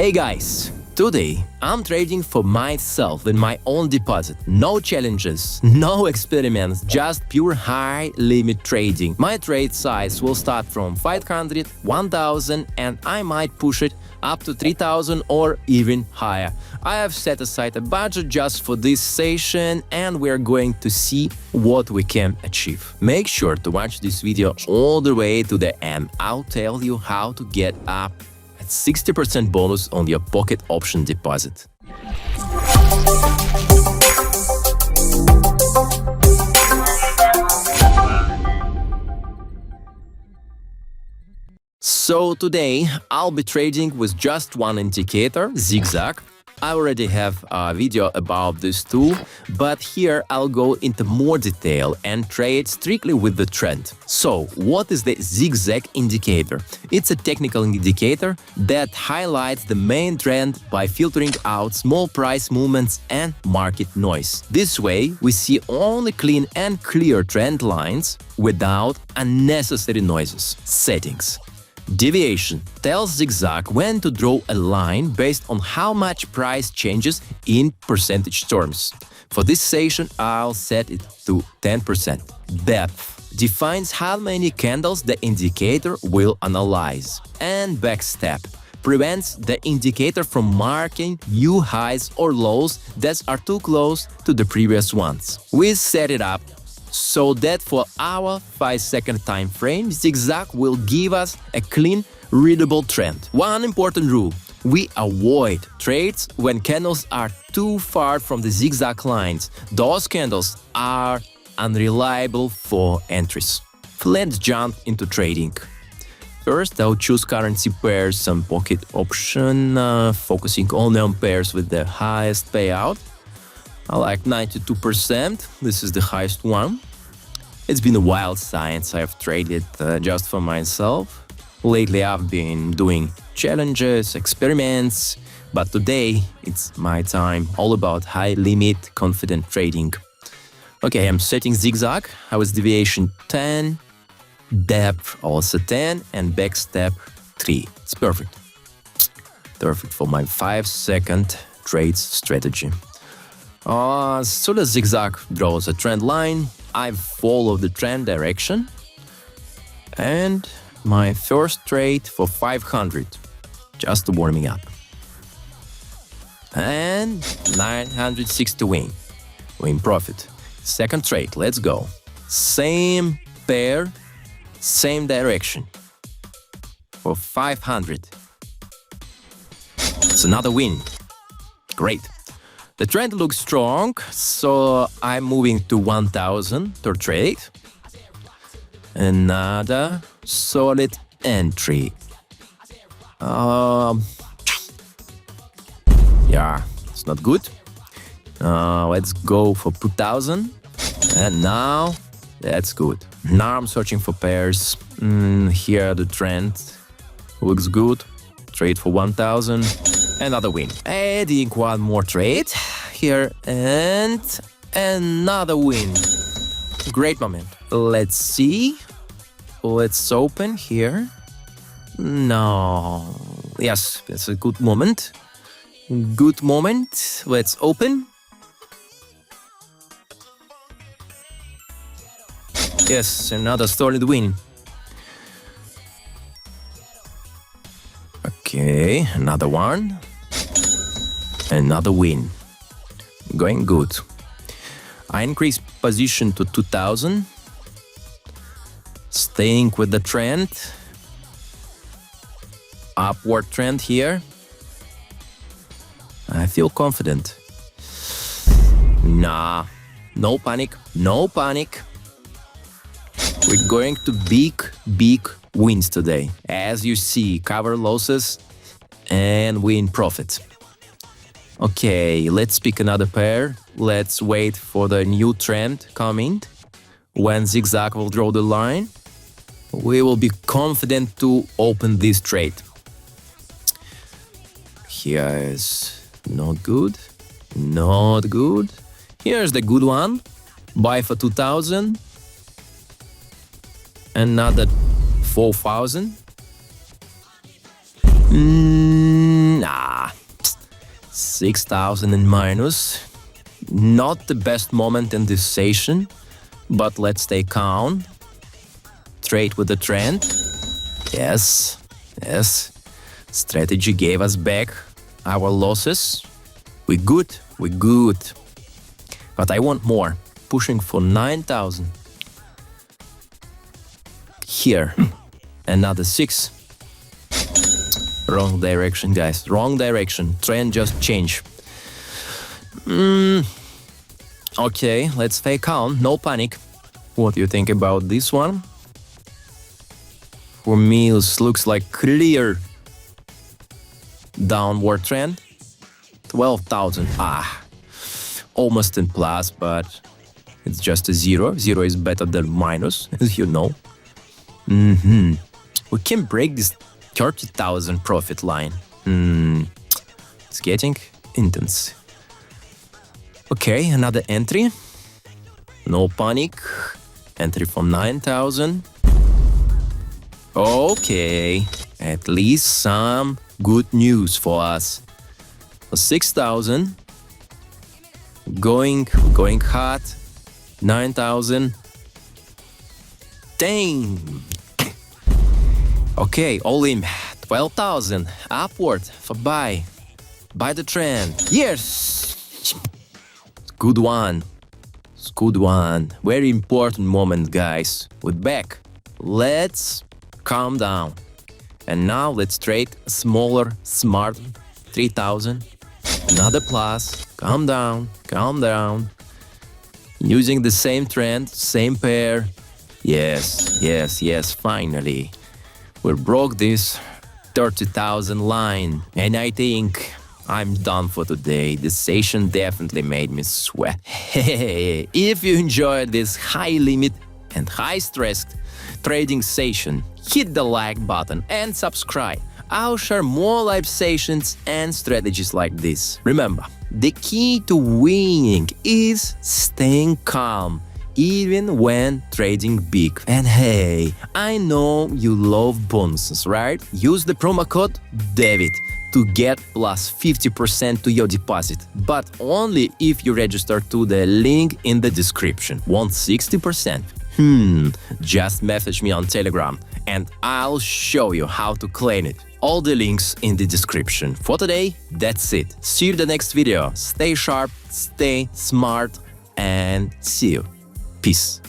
Hey guys, today I'm trading for myself in my own deposit. No challenges, no experiments, just pure high limit trading. My trade size will start from 500, 1000 and I might push it up to 3000 or even higher. I have set aside a budget just for this session and we're going to see what we can achieve. Make sure to watch this video all the way to the end. I'll tell you how to get up at 60% bonus on your pocket option deposit. So today I'll be trading with just one indicator, Zigzag. I already have a video about this tool, but here I'll go into more detail and trade strictly with the trend. So, what is the Zigzag Indicator? It's a technical indicator that highlights the main trend by filtering out small price movements and market noise. This way, we see only clean and clear trend lines without unnecessary noises. Settings. Deviation tells Zigzag when to draw a line based on how much price changes in percentage terms. For this session, I'll set it to 10%. Depth defines how many candles the indicator will analyze. And backstep prevents the indicator from marking new highs or lows that are too close to the previous ones. We set it up so that for our 5-second time frame, Zigzag will give us a clean, readable trend. One important rule: we avoid trades when candles are too far from the zigzag lines. Those candles are unreliable for entries. Let's jump into trading. First, I'll choose currency pairs, some pocket option, focusing only on pairs with the highest payout. I like 92%, this is the highest one. It's been a while since I've traded just for myself. Lately I've been doing challenges, experiments, but today it's my time, all about high limit, confident trading. Okay, I'm setting Zigzag, I was deviation 10, depth also 10 and backstep 3. It's perfect. Perfect for my 5-second trade strategy. As soon as Zigzag draws a trend line, I follow the trend direction and my first trade for 500, just warming up. And 960 win profit. Second trade, let's go. Same pair, same direction for 500. It's another win. Great. The trend looks strong, so I'm moving to 1000 per trade. Another solid entry. Yeah, it's not good. Let's go for 2000. And now, that's good. Now I'm searching for pairs. Here the trend looks good. Trade for 1000. Another win. Adding one more trade here and another win. Great moment. Let's see. Let's open here. No. Yes, that's a good moment. Good moment. Let's open. Yes, another solid win. Okay, another one. Another win. Going good. I increased position to 2000. Staying with the trend. Upward trend here. I feel confident. Nah, no panic, no panic. We're going to big wins today. As you see, cover losses and win profits. Okay, let's pick another pair. Let's wait for the new trend coming. When Zigzag will draw the line, we will be confident to open this trade. Here is not good, not good. Here's the good one. Buy for 2000. Another 4000. Nah, 6,000 in minus. Not the best moment in this session, but let's stay calm. Trade with the trend. Yes, yes. Strategy gave us back our losses. We're good. But I want more. Pushing for 9,000. Here, another 6. Wrong direction, guys. Wrong direction. Trend just changed. Okay, let's stay calm. No panic. What do you think about this one? For me, it looks like clear downward trend. 12,000. Almost in plus, but it's just a 0. 0 is better than minus, as you know. We can break this 30,000 profit line. It's getting intense. Okay, another entry. No panic. Entry from 9,000. Okay, at least some good news for us. 6,000. Going hot. 9,000. Dang. Okay, all in. 12,000. Upward for buy. Buy the trend. Yes. Good one. It's good one. Very important moment, guys. We're back. Let's calm down. And now let's trade a smaller, smart 3,000. Another plus. Calm down. Using the same trend, same pair. Yes, finally. We broke this 30,000 line. And I think I'm done for today. This session definitely made me sweat. If you enjoyed this high limit and high stress trading session, hit the like button and subscribe. I'll share more live sessions and strategies like this. Remember, the key to winning is staying calm, even when trading big. And hey, I know you love bonuses, right? Use the promo code Dawit to get plus 50% to your deposit, but only if you register to the link in the description. Want 60%? Just message me on Telegram and I'll show you how to claim it. All the links in the description. For today, that's it. See you in the next video. Stay sharp, stay smart, and see you. Peace.